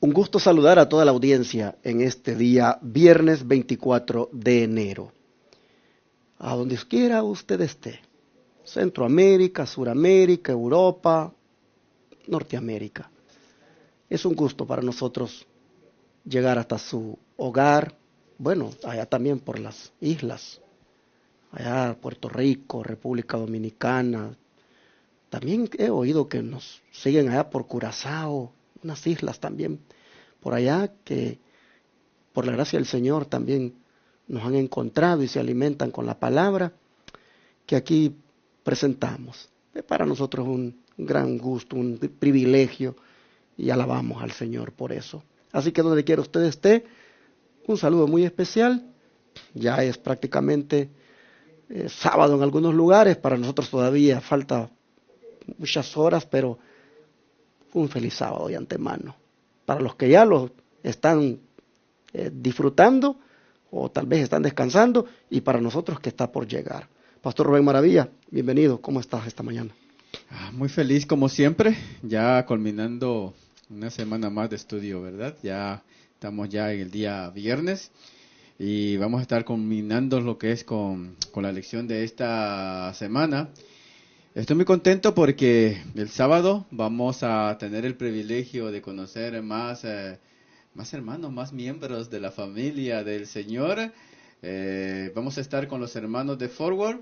Un gusto saludar a toda la audiencia en este día, viernes 24 de enero. A donde quiera usted esté, Centroamérica, Suramérica, Europa, Norteamérica. Es un gusto para nosotros llegar hasta su hogar, bueno, allá también por las islas, allá Puerto Rico, República Dominicana. También he oído que nos siguen allá por Curazao, unas islas también por allá que por la gracia del Señor también nos han encontrado y se alimentan con la palabra que aquí presentamos. Es para nosotros un gran gusto, un privilegio y alabamos al Señor por eso. Así que donde quiera usted esté, un saludo muy especial. Ya es prácticamente sábado en algunos lugares, para nosotros todavía falta muchas horas, pero un feliz sábado de antemano. Para los que ya lo están disfrutando o tal vez están descansando, y para nosotros que está por llegar. Pastor Rubén Maravilla, bienvenido, ¿cómo estás esta mañana? Muy feliz como siempre, ya culminando una semana más de estudio, ¿verdad? Ya estamos ya en el día viernes y vamos a estar culminando lo que es con la lección de esta semana. Estoy muy contento porque el sábado vamos a tener el privilegio de conocer más hermanos, más miembros de la familia del Señor. Vamos a estar con los hermanos de Forward.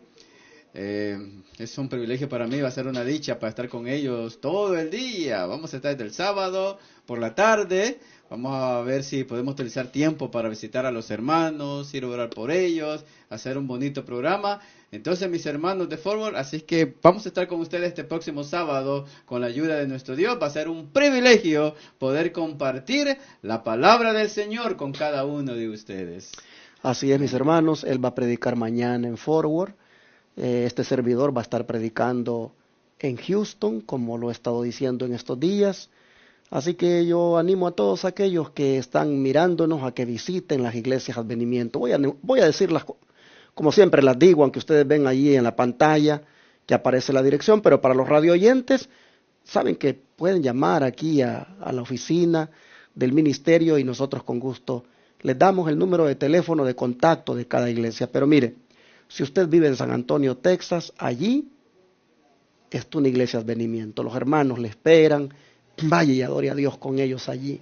Es un privilegio para mí, va a ser una dicha para estar con ellos todo el día. Vamos a estar desde el sábado por la tarde. Vamos a ver si podemos utilizar tiempo para visitar a los hermanos, ir a orar por ellos, hacer un bonito programa. Entonces, mis hermanos de Forward, así es que vamos a estar con ustedes este próximo sábado con la ayuda de nuestro Dios. Va a ser un privilegio poder compartir la palabra del Señor con cada uno de ustedes. Así es, mis hermanos, él va a predicar mañana en Forward. Este servidor va a estar predicando en Houston, como lo he estado diciendo en estos días. Así que yo animo a todos aquellos que están mirándonos a que visiten las iglesias Advenimiento. Voy a decirlas como siempre las digo, aunque ustedes ven allí en la pantalla que aparece la dirección, pero para los radio oyentes, saben que pueden llamar aquí a la oficina del ministerio y nosotros con gusto les damos el número de teléfono de contacto de cada iglesia. Pero mire, si usted vive en San Antonio, Texas, allí está una iglesia Advenimiento. Los hermanos le esperan, vaya y adore a Dios con ellos allí.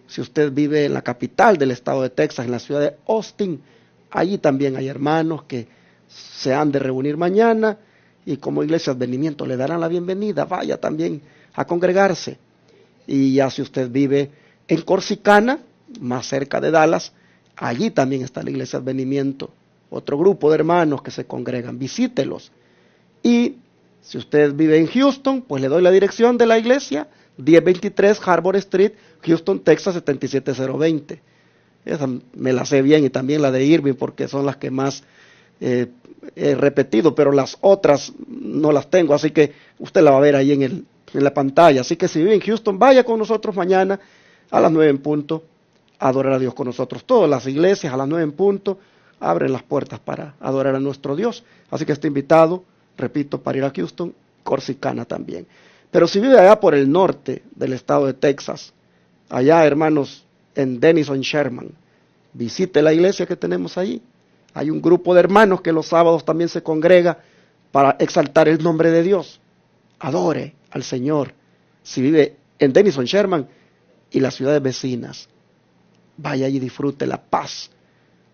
Si usted vive en la capital del estado de Texas, en la ciudad de Austin, allí también hay hermanos que se han de reunir mañana y como iglesia Advenimiento le darán la bienvenida. Vaya también a congregarse. Y ya si usted vive en Corsicana, más cerca de Dallas, allí también está la iglesia Advenimiento. Otro grupo de hermanos que se congregan, visítelos. Y si usted vive en Houston, pues le doy la dirección de la iglesia, 1023 Harbor Street, Houston, Texas, 77020. Esa me la sé bien, y también la de Irving, porque son las que más he repetido, pero las otras no las tengo, así que usted la va a ver ahí en la pantalla. Así que si vive en Houston, vaya con nosotros mañana a las 9 en punto, a adorar a Dios con nosotros. Todas las iglesias a las 9 en punto abren las puertas para adorar a nuestro Dios. Así que está invitado, repito, para ir a Houston, Corsicana también. Pero si vive allá por el norte del estado de Texas, allá, hermanos, en Denison, Sherman, visite la iglesia que tenemos allí. Hay un grupo de hermanos que los sábados también se congrega para exaltar el nombre de Dios. Adore al Señor. Si vive en Denison, Sherman y las ciudades vecinas, vaya y disfrute la paz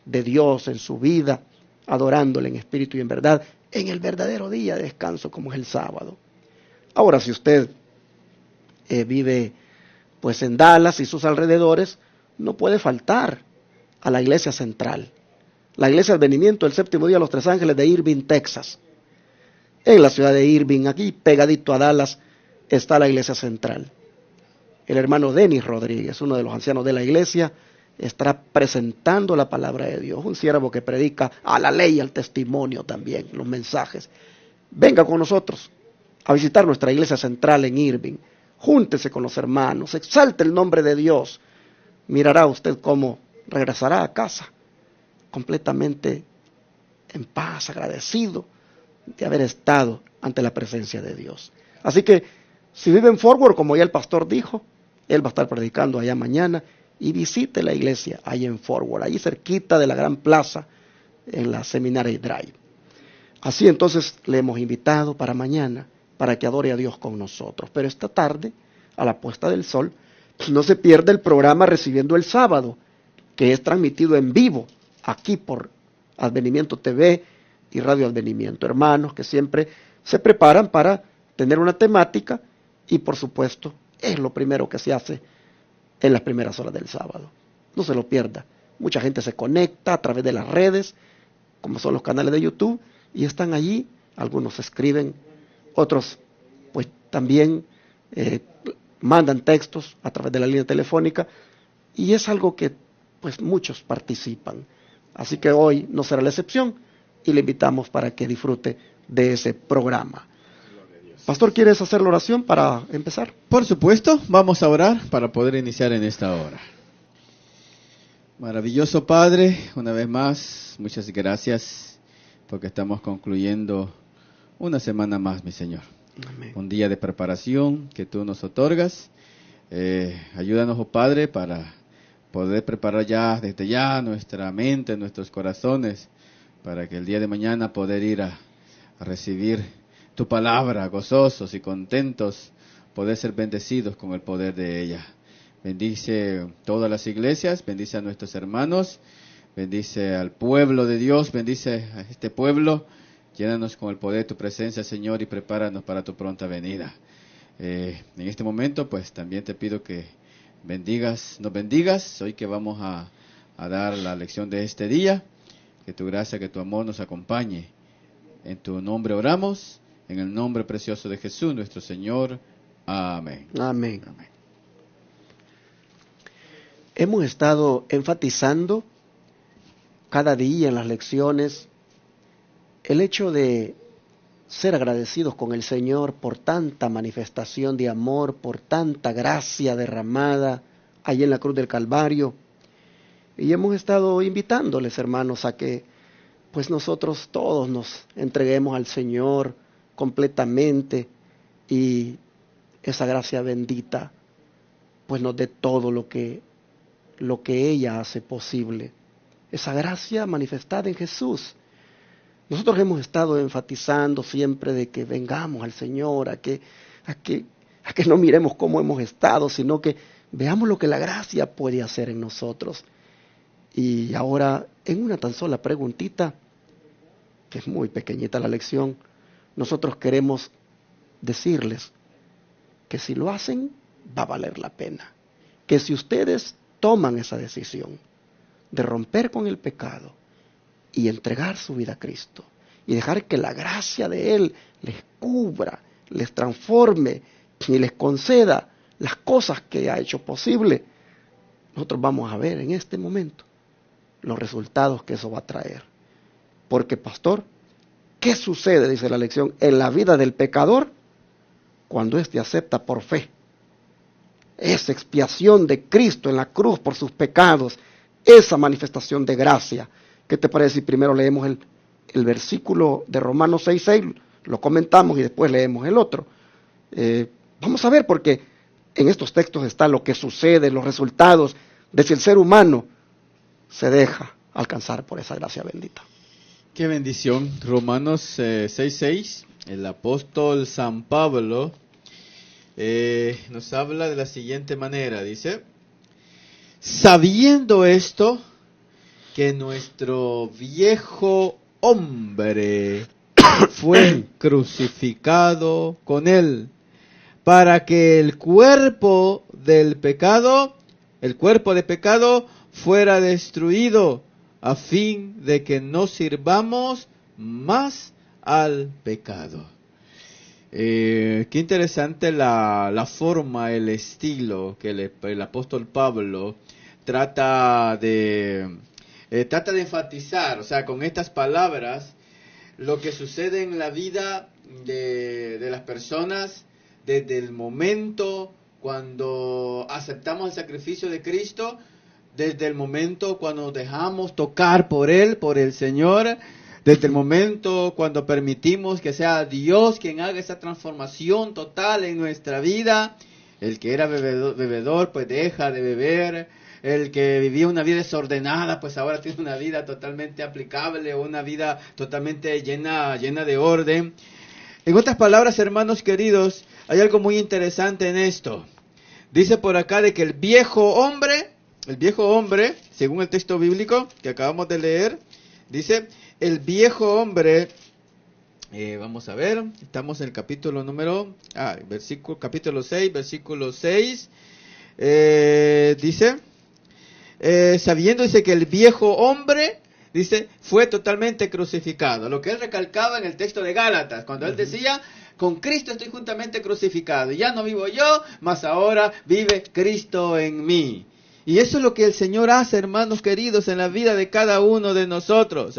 de Dios en su vida, adorándole en espíritu y en verdad, en el verdadero día de descanso como es el sábado. Ahora, si usted vive pues en Dallas y sus alrededores, no puede faltar a la iglesia central, la iglesia Advenimiento del Séptimo Día de los Tres Ángeles de Irving, Texas. En la ciudad de Irving, aquí pegadito a Dallas, está la iglesia central. El hermano Denis Rodríguez, uno de los ancianos de la iglesia, estará presentando la palabra de Dios, un siervo que predica a la ley y al testimonio también, los mensajes. Venga con nosotros a visitar nuestra iglesia central en Irving, júntese con los hermanos, exalte el nombre de Dios, mirará usted cómo regresará a casa completamente en paz, agradecido de haber estado ante la presencia de Dios. Así que si vive en Forward, como ya el pastor dijo, Él va a estar predicando allá mañana y visite la iglesia ahí en Forward, ahí cerquita de la gran plaza en la Seminary Drive. Así entonces le hemos invitado para mañana para que adore a Dios con nosotros. Pero esta tarde, a la puesta del sol, no se pierda el programa Recibiendo el Sábado, que es transmitido en vivo aquí por Advenimiento TV y Radio Advenimiento. Hermanos que siempre se preparan para tener una temática y por supuesto es lo primero que se hace en las primeras horas del sábado. No se lo pierda. Mucha gente se conecta a través de las redes, como son los canales de YouTube, y están allí. Algunos escriben, otros pues también mandan textos a través de la línea telefónica, y es algo que pues muchos participan. Así que hoy no será la excepción y le invitamos para que disfrute de ese programa. Pastor, ¿quieres hacer la oración para empezar? Por supuesto, vamos a orar para poder iniciar en esta hora. Maravilloso Padre, una vez más, muchas gracias porque estamos concluyendo una semana más, mi Señor. Amén. Un día de preparación que tú nos otorgas. Ayúdanos, oh Padre, para poder preparar ya, desde ya, nuestra mente, nuestros corazones, para que el día de mañana poder ir a recibir tu palabra, gozosos y contentos, poder ser bendecidos con el poder de ella. Bendice todas las iglesias, bendice a nuestros hermanos, bendice al pueblo de Dios, bendice a este pueblo, llénanos con el poder de tu presencia, Señor, y prepáranos para tu pronta venida. En este momento, pues también te pido que nos bendigas, hoy que vamos a dar la lección de este día, que tu gracia, que tu amor nos acompañe. En tu nombre oramos, en el nombre precioso de Jesús, nuestro Señor. Amén. Amén. Amén. Hemos estado enfatizando cada día en las lecciones el hecho de ser agradecidos con el Señor por tanta manifestación de amor, por tanta gracia derramada allí en la cruz del Calvario. Y hemos estado invitándoles, hermanos, a que pues nosotros todos nos entreguemos al Señor completamente y esa gracia bendita pues nos dé todo lo que ella hace posible. Esa gracia manifestada en Jesús. Nosotros hemos estado enfatizando siempre de que vengamos al Señor, a que no miremos cómo hemos estado, sino que veamos lo que la gracia puede hacer en nosotros. Y ahora, en una tan sola preguntita, que es muy pequeñita la lección, nosotros queremos decirles que si lo hacen, va a valer la pena. Que si ustedes toman esa decisión de romper con el pecado y entregar su vida a Cristo y dejar que la gracia de Él les cubra, les transforme y les conceda las cosas que ha hecho posible, nosotros vamos a ver en este momento los resultados que eso va a traer. Porque, pastor, ¿qué sucede, dice la lección, en la vida del pecador cuando éste acepta por fe esa expiación de Cristo en la cruz por sus pecados, esa manifestación de gracia? ¿Qué te parece si primero leemos el versículo de Romanos 6:6, lo comentamos y después leemos el otro? Vamos a ver, porque en estos textos está lo que sucede, los resultados de si el ser humano se deja alcanzar por esa gracia bendita. Qué bendición. Romanos 6:6, el apóstol San Pablo nos habla de la siguiente manera, dice: sabiendo esto, que nuestro viejo hombre fue crucificado con él, para que el cuerpo de pecado fuera destruido, a fin de que no sirvamos más al pecado. Qué interesante la forma, el estilo que el apóstol Pablo trata de enfatizar, o sea, con estas palabras, lo que sucede en la vida de las personas desde el momento cuando aceptamos el sacrificio de Cristo, desde el momento cuando nos dejamos tocar por Él, por el Señor, desde el momento cuando permitimos que sea Dios quien haga esa transformación total en nuestra vida, El que era bebedor, pues deja de beber. El que vivía una vida desordenada, pues ahora tiene una vida totalmente aplicable, una vida totalmente llena de orden. En otras palabras, hermanos queridos, hay algo muy interesante en esto. Dice por acá de que el viejo hombre, según el texto bíblico que acabamos de leer, dice, el viejo hombre, vamos a ver, estamos en el capítulo capítulo 6, versículo 6, dice, sabiendo, dice, que el viejo hombre, dice, fue totalmente crucificado. Lo que él recalcaba en el texto de Gálatas, cuando él decía, con Cristo estoy juntamente crucificado. Ya no vivo yo, mas ahora vive Cristo en mí. Y eso es lo que el Señor hace, hermanos queridos, en la vida de cada uno de nosotros.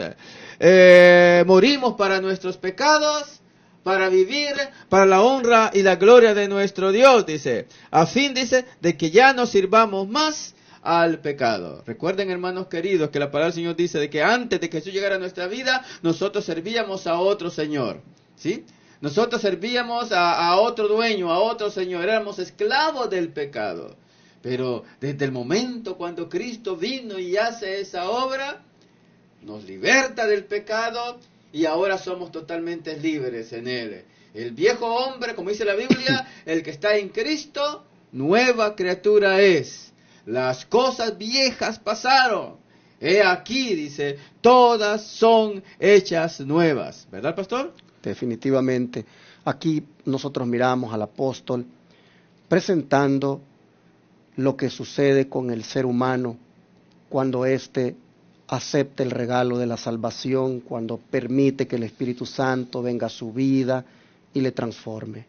Morimos para nuestros pecados, para vivir para la honra y la gloria de nuestro Dios, dice. A fin, dice, de que ya no sirvamos más al pecado. Recuerden, hermanos queridos, que la palabra del Señor dice de que antes de que Jesús llegara a nuestra vida, nosotros servíamos a otro Señor, ¿sí? Nosotros servíamos a otro dueño, a otro Señor, éramos esclavos del pecado. Pero desde el momento cuando Cristo vino y hace esa obra, nos liberta del pecado y ahora somos totalmente libres en Él. El viejo hombre, como dice la Biblia, el que está en Cristo, nueva criatura es. Las cosas viejas pasaron. He aquí, dice, todas son hechas nuevas. ¿Verdad, pastor? Definitivamente. Aquí nosotros miramos al apóstol presentando lo que sucede con el ser humano cuando éste acepta el regalo de la salvación, cuando permite que el Espíritu Santo venga a su vida y le transforme.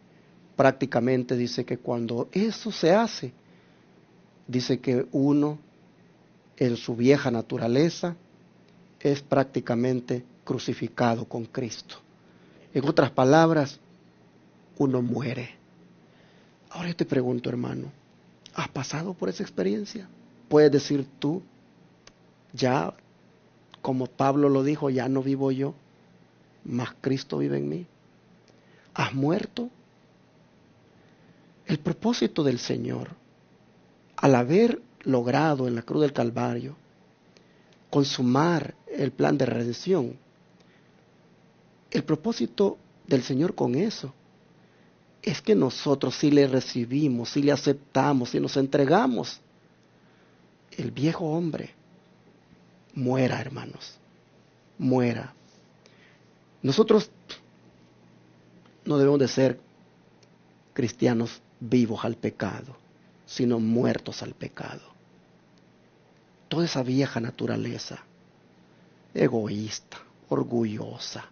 Prácticamente dice que cuando eso se hace, dice que uno en su vieja naturaleza es prácticamente crucificado con Cristo. En otras palabras, uno muere. Ahora yo te pregunto, hermano, ¿has pasado por esa experiencia? Puedes decir tú, ya, como Pablo lo dijo, ya no vivo yo, mas Cristo vive en mí. ¿Has muerto? El propósito del Señor, al haber logrado en la cruz del Calvario consumar el plan de redención, el propósito del Señor con eso es que nosotros si le recibimos, si le aceptamos, si nos entregamos, el viejo hombre muera, hermanos, muera. Nosotros no debemos de ser cristianos vivos al pecado, sino muertos al pecado. Toda esa vieja naturaleza, egoísta, orgullosa,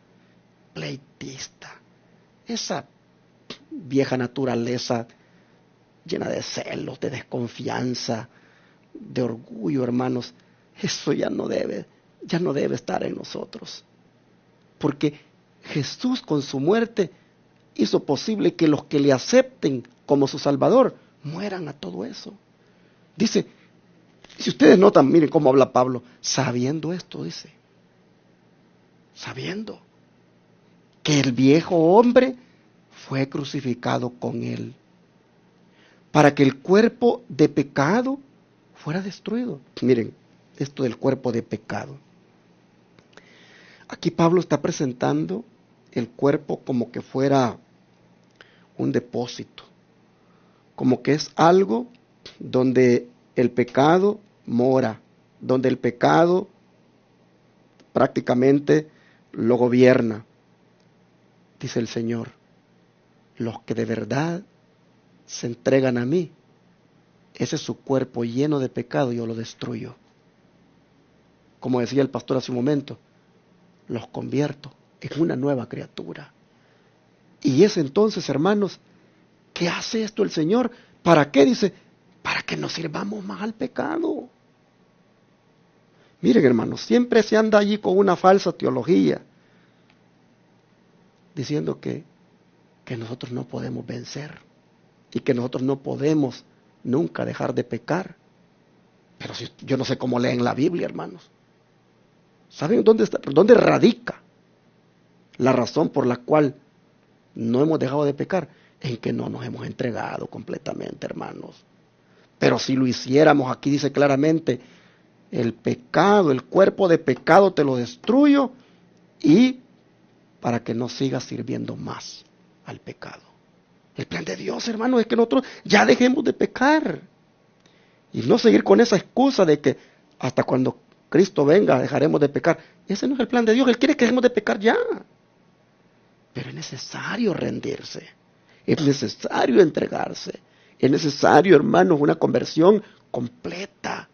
pleitista, esa vieja naturaleza llena de celos, de desconfianza, de orgullo, hermanos, eso ya no debe estar en nosotros. Porque Jesús con su muerte hizo posible que los que le acepten como su Salvador mueran a todo eso. Dice, si ustedes notan, miren cómo habla Pablo, sabiendo esto, dice, sabiendo que el viejo hombre fue crucificado con él, para que el cuerpo de pecado fuera destruido. Miren, esto del cuerpo de pecado. Aquí Pablo está presentando el cuerpo como que fuera un depósito, como que es algo donde el pecado mora, donde el pecado prácticamente lo gobierna. Dice el Señor, los que de verdad se entregan a mí, ese es su cuerpo lleno de pecado, yo lo destruyo. Como decía el pastor hace un momento, los convierto en una nueva criatura. Y es entonces, hermanos, ¿qué hace esto el Señor? ¿Para qué? Dice, para que no sirvamos más al pecado. Miren, hermanos, siempre se anda allí con una falsa teología, diciendo que nosotros no podemos vencer y que nosotros no podemos nunca dejar de pecar. Pero si, yo no sé cómo leen la Biblia, hermanos. ¿Saben dónde radica la razón por la cual no hemos dejado de pecar? en que no nos hemos entregado completamente, hermanos. Pero si lo hiciéramos, aquí dice claramente, el pecado, el cuerpo de pecado te lo destruyo y para que no sigas sirviendo más al pecado. El plan de Dios, hermanos, es que nosotros ya dejemos de pecar y no seguir con esa excusa de que hasta cuando Cristo venga dejaremos de pecar. Ese no es el plan de Dios. Él quiere que dejemos de pecar ya. Pero es necesario rendirse. Es necesario entregarse. Es necesario, hermanos, una conversión completa.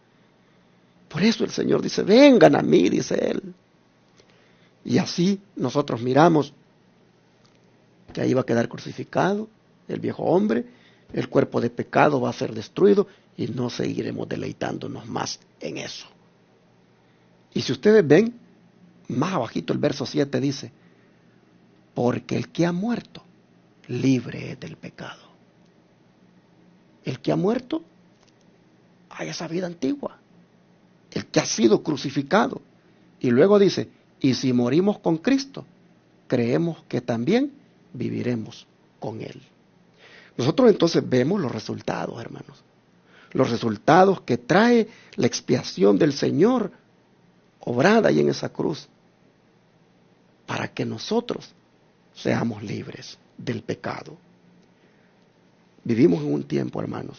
Por eso el Señor dice, vengan a mí, dice Él. Y así nosotros miramos que ahí va a quedar crucificado el viejo hombre, el cuerpo de pecado va a ser destruido y no seguiremos deleitándonos más en eso. Y si ustedes ven, más abajito el verso 7 dice, porque el que ha muerto, libre es del pecado. El que ha muerto, hay esa vida antigua. El que ha sido crucificado. Y luego dice, y si morimos con Cristo, creemos que también viviremos con Él. Nosotros entonces vemos los resultados, hermanos. Los resultados que trae la expiación del Señor obrada ahí en esa cruz. Para que nosotros seamos libres del pecado. Vivimos en un tiempo, hermanos,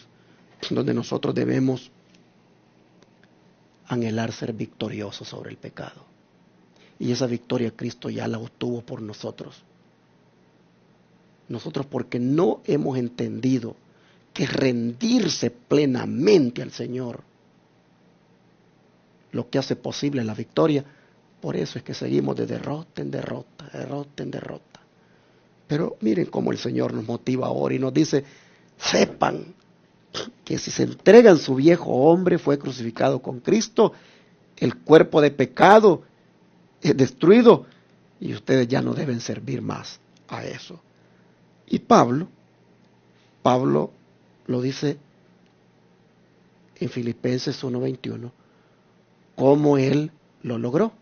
donde nosotros debemos anhelar ser victoriosos sobre el pecado. Y esa victoria Cristo ya la obtuvo por nosotros. Nosotros porque no hemos entendido que rendirse plenamente al Señor lo que hace posible la victoria. Por eso es que seguimos de derrota en derrota, derrota en derrota. Pero miren cómo el Señor nos motiva ahora y nos dice, sepan que si se entregan su viejo hombre, fue crucificado con Cristo, el cuerpo de pecado es destruido y ustedes ya no deben servir más a eso. Y Pablo lo dice en Filipenses 1:21, cómo él lo logró,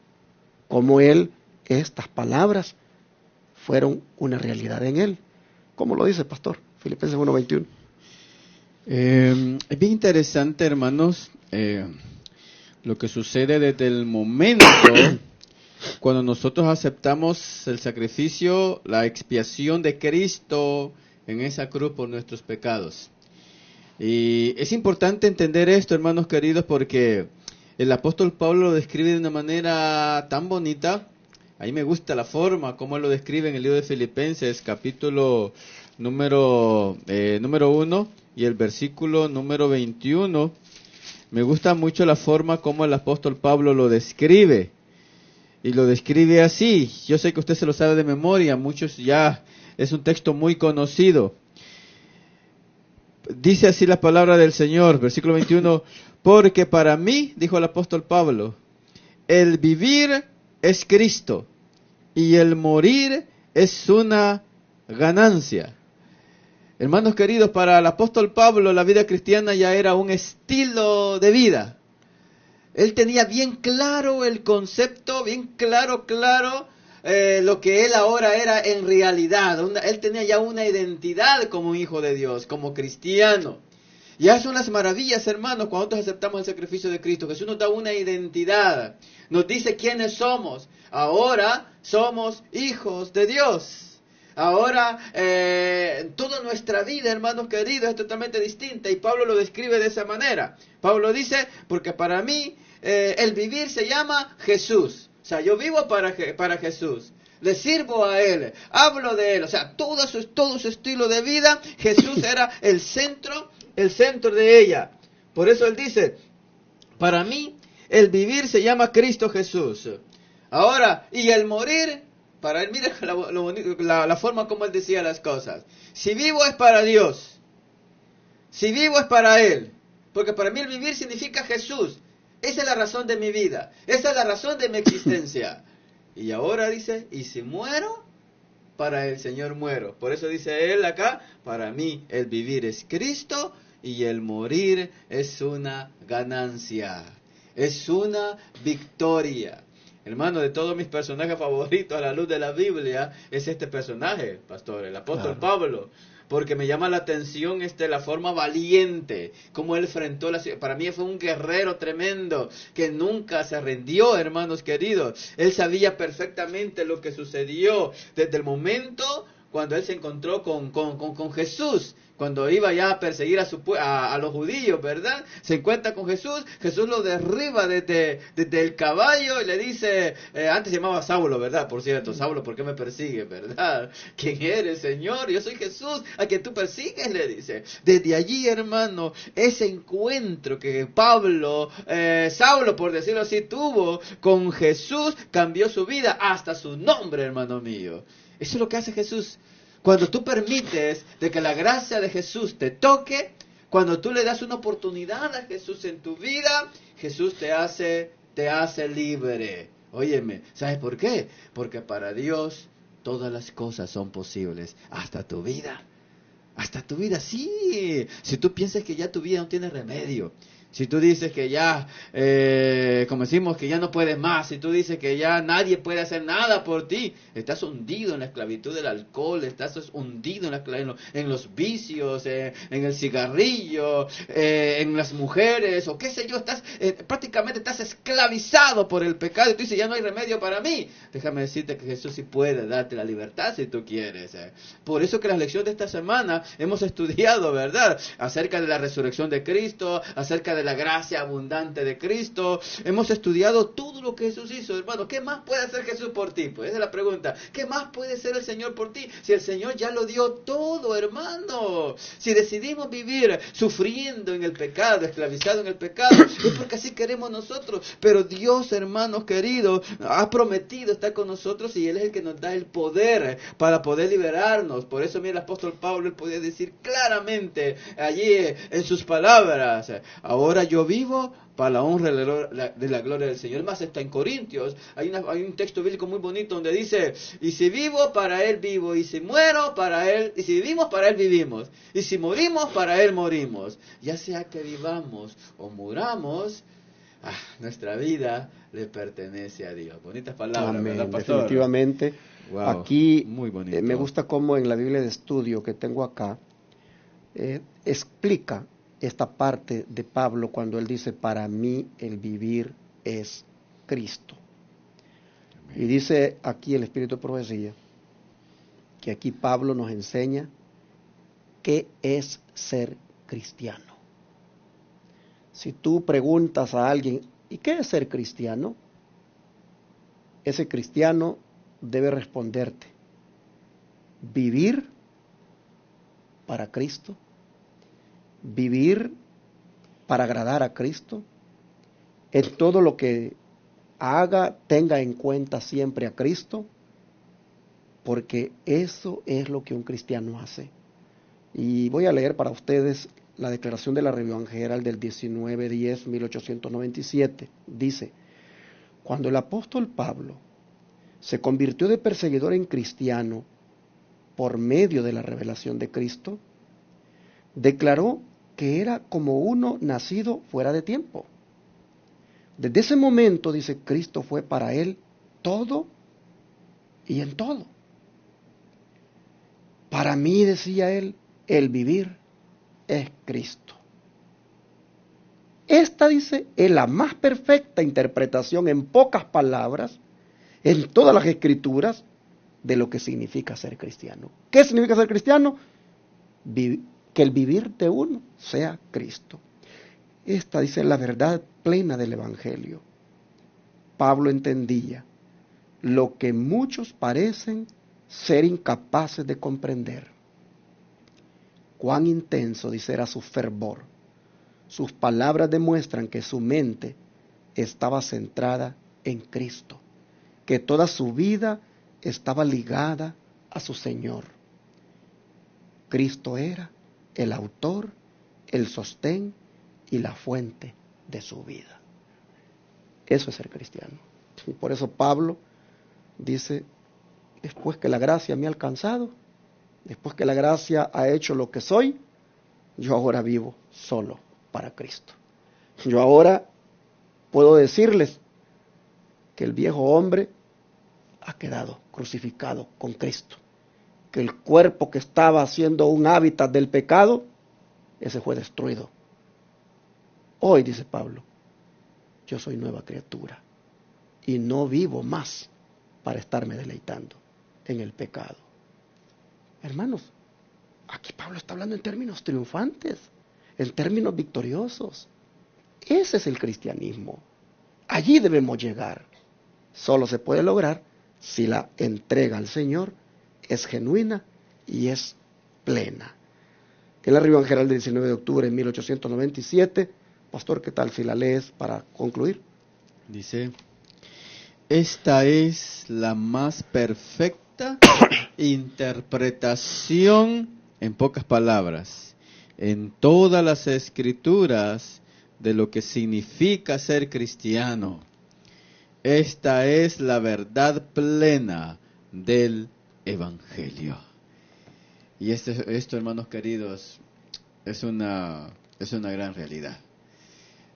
cómo estas palabras fueron una realidad en él. ¿Cómo lo dice, pastor? Filipenses 1:21. Es bien interesante, hermanos, lo que sucede desde el momento cuando nosotros aceptamos el sacrificio, la expiación de Cristo en esa cruz por nuestros pecados. Y es importante entender esto, hermanos queridos, porque el apóstol Pablo lo describe de una manera tan bonita. A mí me gusta la forma como él lo describe en el libro de Filipenses, capítulo número 1 y el versículo número 21. Me gusta mucho la forma como el apóstol Pablo lo describe. Y lo describe así. Yo sé que usted se lo sabe de memoria, muchos ya es un texto muy conocido. Dice así la palabra del Señor, versículo 21, porque para mí, dijo el apóstol Pablo, el vivir es Cristo y el morir es una ganancia. Hermanos queridos, para el apóstol Pablo la vida cristiana ya era un estilo de vida. Él tenía bien claro el concepto, bien claro lo que él ahora era en realidad. Él tenía ya una identidad como hijo de Dios, como cristiano. Ya son las maravillas, hermanos, cuando nosotros aceptamos el sacrificio de Cristo. Jesús nos da una identidad, nos dice quiénes somos. Ahora somos hijos de Dios. Ahora, toda nuestra vida, hermanos queridos, es totalmente distinta. Y Pablo lo describe de esa manera. Pablo dice, porque para mí, el vivir se llama Jesús. O sea, yo vivo para Jesús. Le sirvo a Él, hablo de Él. O sea, todo su estilo de vida, Jesús era el centro de ella. Por eso Él dice, para mí, el vivir se llama Cristo Jesús. Ahora, y el morir, para Él, mire la forma como Él decía las cosas. Si vivo es para Dios. Si vivo es para Él. Porque para mí el vivir significa Jesús. Esa es la razón de mi vida. Esa es la razón de mi existencia. Y ahora dice, y si muero, para el Señor muero. Por eso dice Él acá, para mí el vivir es Cristo y el morir es una ganancia. Es una victoria. Hermano, de todos mis personajes favoritos a la luz de la Biblia, es este personaje, pastor, el apóstol Pablo. porque me llama la atención la forma valiente, como él enfrentó para mí fue un guerrero tremendo, que nunca se rindió, hermanos queridos. Él sabía perfectamente lo que sucedió desde el momento cuando él se encontró con Jesús, cuando iba ya a perseguir a los judíos, ¿verdad? Se encuentra con Jesús, Jesús lo derriba desde el caballo y le dice, antes se llamaba Saulo, ¿verdad? Por cierto, Saulo, ¿por qué me persigues, verdad? ¿Quién eres, Señor? Yo soy Jesús, a quien tú persigues, le dice. Desde allí, hermano, ese encuentro que Saulo, por decirlo así, tuvo con Jesús, cambió su vida, hasta su nombre, hermano mío. Eso es lo que hace Jesús. Cuando tú permites de que la gracia de Jesús te toque, cuando tú le das una oportunidad a Jesús en tu vida, Jesús te hace libre. Óyeme, ¿sabes por qué? Porque para Dios todas las cosas son posibles, hasta tu vida. Hasta tu vida, sí. Si tú piensas que ya tu vida no tiene remedio, si tú dices que ya, como decimos, que ya no puedes más, si tú dices que ya nadie puede hacer nada por ti, estás hundido en la esclavitud del alcohol, estás hundido en los vicios, en el cigarrillo, en las mujeres, o qué sé yo, prácticamente estás esclavizado por el pecado, y tú dices, ya no hay remedio para mí. Déjame decirte que Jesús sí puede darte la libertad si tú quieres. Por eso que las lecciones de esta semana hemos estudiado, ¿verdad? Acerca de la resurrección de Cristo, acerca de la gracia abundante de Cristo. Hemos estudiado todo lo que Jesús hizo, hermano. ¿Qué más puede hacer Jesús por ti? Pues esa es la pregunta. ¿Qué más puede hacer el Señor por ti? Si el Señor ya lo dio todo, hermano. Si decidimos vivir sufriendo en el pecado, esclavizado en el pecado, es porque así queremos nosotros. Pero Dios, hermanos queridos, ha prometido estar con nosotros y Él es el que nos da el poder para poder liberarnos. Por eso, mira, el apóstol Pablo, él podía decir claramente allí en sus palabras, ahora yo vivo para la honra de la gloria del Señor. Más está en Corintios, hay un texto bíblico muy bonito donde dice, y si vivo, para Él vivo, y si muero, para Él, y si vivimos, para Él vivimos, y si morimos, para Él morimos. Ya sea que vivamos o muramos, nuestra vida le pertenece a Dios. Bonitas palabras, Amén, ¿verdad, pastor? definitivamente. Wow, Aquí muy bonito. me gusta cómo en la Biblia de estudio que tengo acá, explica esta parte de Pablo cuando él dice, para mí el vivir es Cristo. Amén. Y dice aquí el Espíritu de Profecía, que aquí Pablo nos enseña qué es ser cristiano. Si tú preguntas a alguien, ¿y qué es ser cristiano? Ese cristiano debe responderte, vivir para Cristo, vivir para agradar a Cristo, en todo lo que haga tenga en cuenta siempre a Cristo, porque eso es lo que un cristiano hace. Y voy a leer para ustedes la declaración de la Reunión General del 19-10-1897. Dice, cuando el apóstol Pablo se convirtió de perseguidor en cristiano por medio de la revelación de Cristo, declaró que era como uno nacido fuera de tiempo. Desde ese momento, dice, Cristo fue para él todo y en todo. Para mí, decía él, el vivir es Cristo. Esta, dice, es la más perfecta interpretación en pocas palabras, en todas las escrituras, de lo que significa ser cristiano. ¿Qué significa ser cristiano? Que el vivir de uno sea Cristo. Esta, dice, la verdad plena del Evangelio. Pablo entendía lo que muchos parecen ser incapaces de comprender. Cuán intenso, dice, era su fervor. Sus palabras demuestran que su mente estaba centrada en Cristo, que toda su vida estaba ligada a su Señor. Cristo era el autor, el sostén y la fuente de su vida. Eso es ser cristiano. Y por eso Pablo dice, después que la gracia me ha alcanzado, después que la gracia ha hecho lo que soy, yo ahora vivo solo para Cristo. Yo ahora puedo decirles que el viejo hombre ha quedado crucificado con Cristo que el cuerpo que estaba siendo un hábitat del pecado, ese fue destruido. Hoy, dice Pablo, yo soy nueva criatura y no vivo más para estarme deleitando en el pecado. Hermanos, aquí Pablo está hablando en términos triunfantes, en términos victoriosos. Ese es el cristianismo. Allí debemos llegar. Solo se puede lograr si la entrega al Señor es genuina y es plena. En la Revista General del 19 de octubre de 1897, pastor, ¿qué tal si la lees para concluir? Dice: esta es la más perfecta interpretación, en pocas palabras, en todas las escrituras, de lo que significa ser cristiano. Esta es la verdad plena del Evangelio. Y esto, hermanos queridos, es una gran realidad.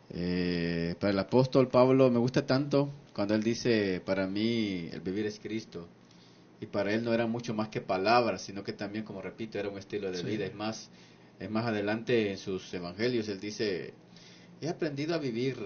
Para el apóstol Pablo me gusta tanto cuando él dice: para mí el vivir es Cristo. Y para él no era mucho más que palabras, sino que también, como repito, era un estilo de vida. Es más adelante en sus evangelios él dice: he aprendido a vivir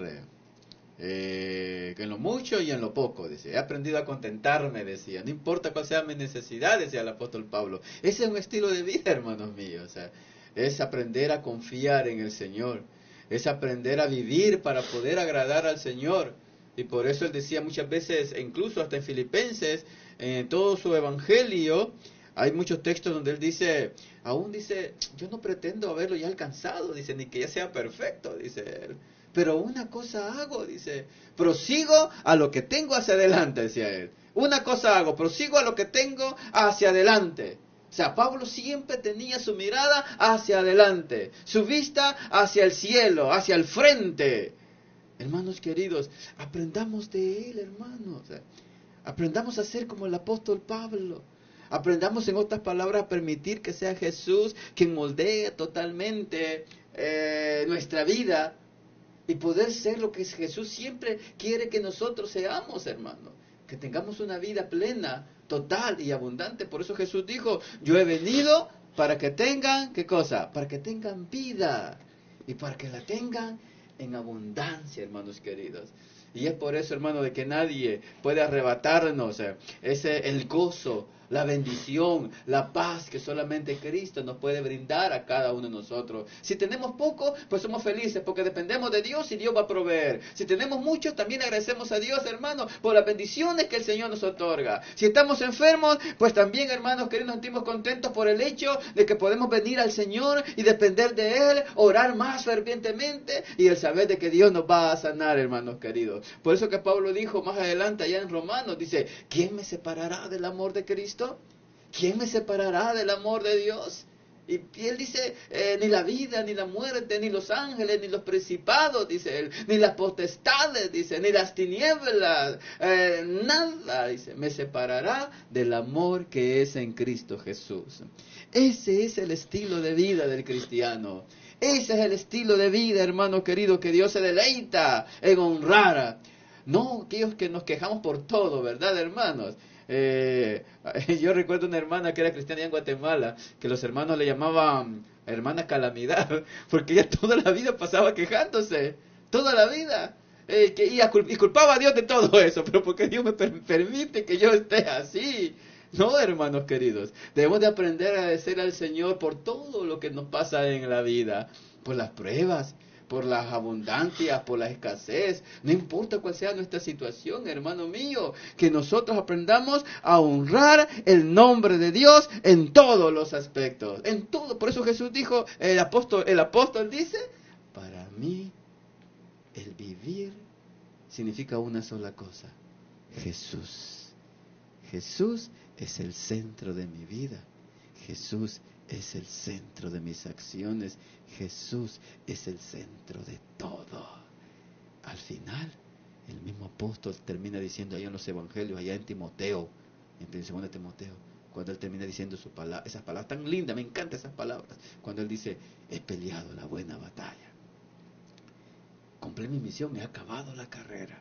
en lo mucho y en lo poco, dice. He aprendido a contentarme, decía. No importa cuál sea mi necesidad, decía el apóstol Pablo. Ese es un estilo de vida, hermanos míos. O sea, es aprender a confiar en el Señor. Es aprender a vivir para poder agradar al Señor. Y por eso él decía muchas veces, incluso hasta en Filipenses, en todo su evangelio, hay muchos textos donde él dice, aún dice, yo no pretendo haberlo ya alcanzado, dice, ni que ya sea perfecto, dice él. Pero una cosa hago, dice, prosigo a lo que tengo hacia adelante, decía él. Una cosa hago, prosigo a lo que tengo hacia adelante. O sea, Pablo siempre tenía su mirada hacia adelante, su vista hacia el cielo, hacia el frente. Hermanos queridos, aprendamos de él, hermanos. Aprendamos a ser como el apóstol Pablo. Aprendamos, en otras palabras, a permitir que sea Jesús quien moldee totalmente nuestra vida y poder ser lo que Jesús siempre quiere que nosotros seamos, hermanos. Que tengamos una vida plena, total y abundante. Por eso Jesús dijo, yo he venido para que tengan, ¿qué cosa? Para que tengan vida y para que la tengan en abundancia, hermanos queridos. Y es por eso, hermano, de que nadie puede arrebatarnos el gozo, la bendición, la paz que solamente Cristo nos puede brindar a cada uno de nosotros. Si tenemos poco, pues somos felices porque dependemos de Dios y Dios va a proveer. Si tenemos mucho, también agradecemos a Dios, hermano, por las bendiciones que el Señor nos otorga. Si estamos enfermos, pues también, hermanos queridos, nos sentimos contentos por el hecho de que podemos venir al Señor y depender de Él, orar más fervientemente y el saber de que Dios nos va a sanar, hermanos queridos. Por eso que Pablo dijo más adelante allá en Romanos, dice, ¿quién me separará del amor de Cristo? ¿Quién me separará del amor de Dios? Y él dice, ni la vida, ni la muerte, ni los ángeles, ni los principados, dice él, ni las potestades, dice, ni las tinieblas, nada, dice, me separará del amor que es en Cristo Jesús. Ese es el estilo de vida del cristiano. Ese es el estilo de vida, hermano querido, que Dios se deleita en honrar. No aquellos que nos quejamos por todo, ¿verdad, hermanos? Yo recuerdo una hermana que era cristiana en Guatemala, que los hermanos le llamaban hermana calamidad, porque ella toda la vida pasaba quejándose, toda la vida, y culpaba a Dios de todo eso, pero porque Dios me permite que yo esté así. No, hermanos queridos, debemos de aprender a agradecer al Señor por todo lo que nos pasa en la vida, por las pruebas, por las abundancias, por la escasez, no importa cuál sea nuestra situación, hermano mío, que nosotros aprendamos a honrar el nombre de Dios en todos los aspectos, en todo. Por eso Jesús dijo, el apóstol dice, para mí el vivir significa una sola cosa, Jesús. Jesús es el centro de mi vida. Jesús es el centro de mis acciones. Jesús es el centro de todo. Al final, el mismo apóstol termina diciendo allá en los evangelios, allá en Timoteo, en 2 Timoteo, cuando él termina diciendo esas palabras tan lindas, me encantan esas palabras, cuando él dice, he peleado la buena batalla, cumplí mi misión, he acabado la carrera.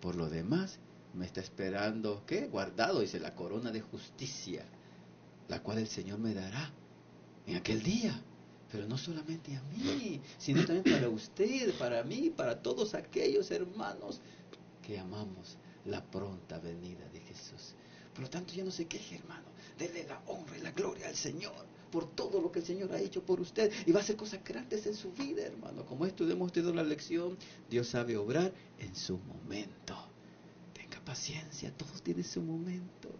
Por lo demás, me está esperando, ¿qué? Guardado, dice, la corona de justicia, la cual el Señor me dará en aquel día. Pero no solamente a mí, sino también para usted, para mí, para todos aquellos hermanos que amamos la pronta venida de Jesús. Por lo tanto, ya no se queje, hermano. Dele la honra y la gloria al Señor por todo lo que el Señor ha hecho por usted. Y va a hacer cosas grandes en su vida, hermano. Como esto hemos tenido la lección, Dios sabe obrar en su momento. Tenga paciencia, todos tienen su momento.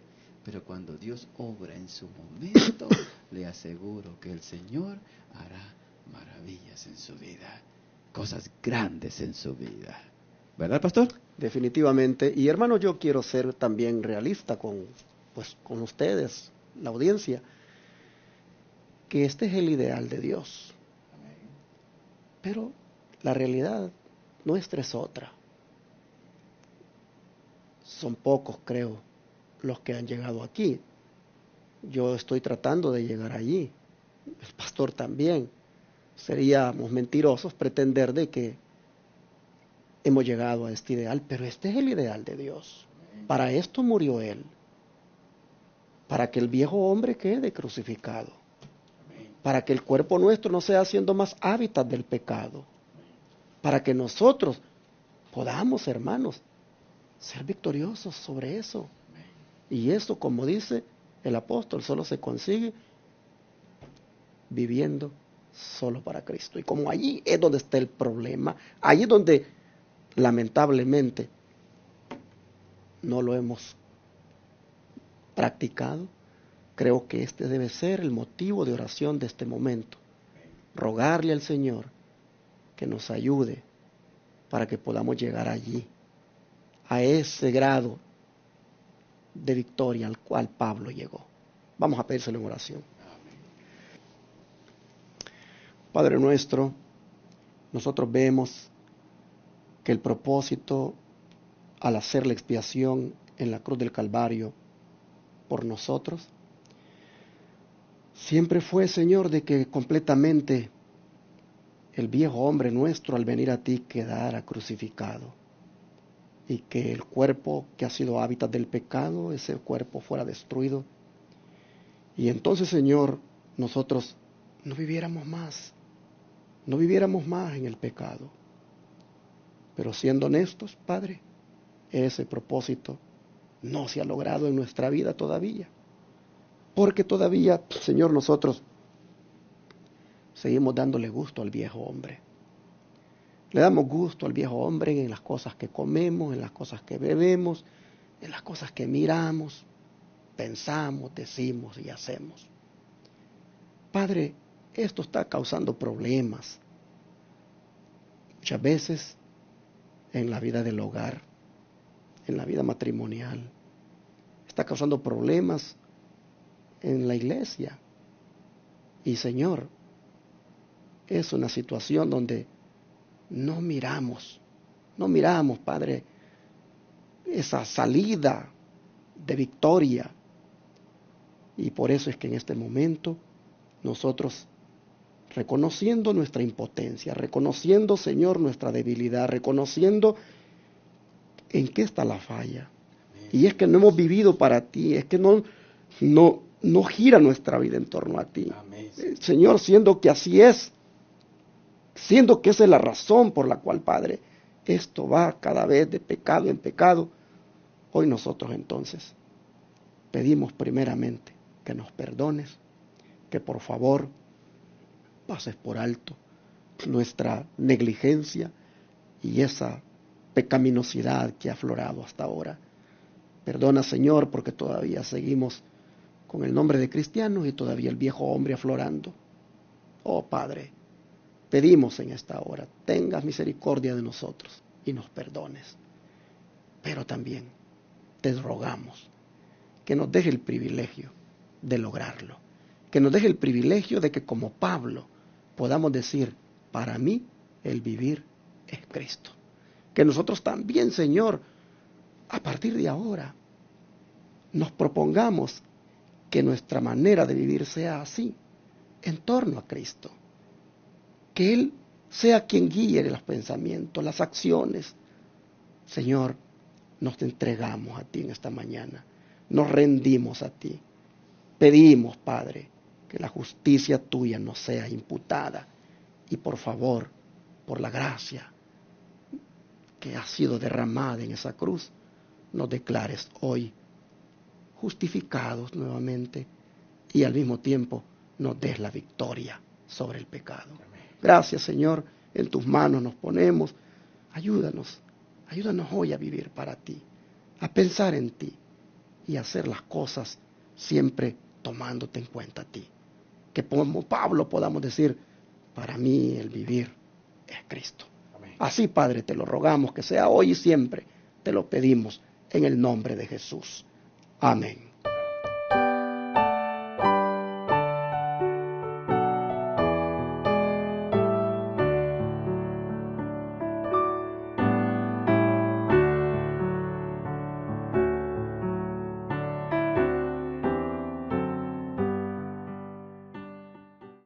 Pero cuando Dios obra en su momento, le aseguro que el Señor hará maravillas en su vida. Cosas grandes en su vida. ¿Verdad, pastor? Definitivamente. Y hermano, yo quiero ser también realista con ustedes, la audiencia, que este es el ideal de Dios. Pero la realidad nuestra es otra. Son pocos, creo, los que han llegado aquí. Yo estoy tratando de llegar allí. El pastor también. Seríamos mentirosos pretender de que hemos llegado a este ideal, pero este es el ideal de Dios. Para esto murió Él. Para que el viejo hombre quede crucificado. Para que el cuerpo nuestro no sea siendo más hábitat del pecado. Para que nosotros podamos, hermanos, ser victoriosos sobre eso. Y eso, como dice el apóstol, solo se consigue viviendo solo para Cristo. Y como allí es donde está el problema, allí es donde lamentablemente no lo hemos practicado, creo que este debe ser el motivo de oración de este momento. Rogarle al Señor que nos ayude para que podamos llegar allí, a ese grado de victoria al cual Pablo llegó. Vamos a pedírselo en oración. Padre nuestro, nosotros vemos que el propósito al hacer la expiación en la cruz del Calvario por nosotros, siempre fue, Señor, de que completamente el viejo hombre nuestro al venir a ti quedara crucificado y que el cuerpo que ha sido hábitat del pecado, ese cuerpo fuera destruido. Y entonces, Señor, nosotros no viviéramos más en el pecado. Pero siendo honestos, Padre, ese propósito no se ha logrado en nuestra vida todavía. Porque todavía, Señor, nosotros seguimos dándole gusto al viejo hombre. Le damos gusto al viejo hombre en las cosas que comemos, en las cosas que bebemos, en las cosas que miramos, pensamos, decimos y hacemos. Padre, esto está causando problemas. Muchas veces en la vida del hogar, en la vida matrimonial. Está causando problemas en la iglesia. Y Señor, es una situación donde no miramos, Padre, esa salida de victoria. Y por eso es que en este momento nosotros, reconociendo nuestra impotencia, reconociendo, Señor, nuestra debilidad, reconociendo en qué está la falla. Y es que no hemos vivido para ti, es que no gira nuestra vida en torno a ti. Señor, siendo que así es, siendo que esa es la razón por la cual, Padre, esto va cada vez de pecado en pecado, hoy nosotros entonces pedimos primeramente que nos perdones, que por favor pases por alto nuestra negligencia y esa pecaminosidad que ha aflorado hasta ahora. Perdona, Señor, porque todavía seguimos con el nombre de cristianos y todavía el viejo hombre aflorando. Oh Padre, pedimos en esta hora, tengas misericordia de nosotros y nos perdones. Pero también te rogamos que nos deje el privilegio de lograrlo, que nos deje el privilegio de que como Pablo podamos decir, para mí el vivir es Cristo. Que nosotros también, Señor, a partir de ahora, nos propongamos que nuestra manera de vivir sea así, en torno a Cristo. Que Él sea quien guíe los pensamientos, las acciones. Señor, nos entregamos a ti en esta mañana, nos rendimos a ti. pedimos, Padre, que la justicia tuya nos sea imputada. Y por favor, por la gracia que ha sido derramada en esa cruz, nos declares hoy justificados nuevamente y al mismo tiempo nos des la victoria sobre el pecado. Gracias, Señor, en tus manos nos ponemos. Ayúdanos hoy a vivir para ti, a pensar en ti y a hacer las cosas siempre tomándote en cuenta a ti. Que como Pablo podamos decir, para mí el vivir es Cristo. Amén. Así, Padre, te lo rogamos, que sea hoy y siempre. Te lo pedimos en el nombre de Jesús. Amén.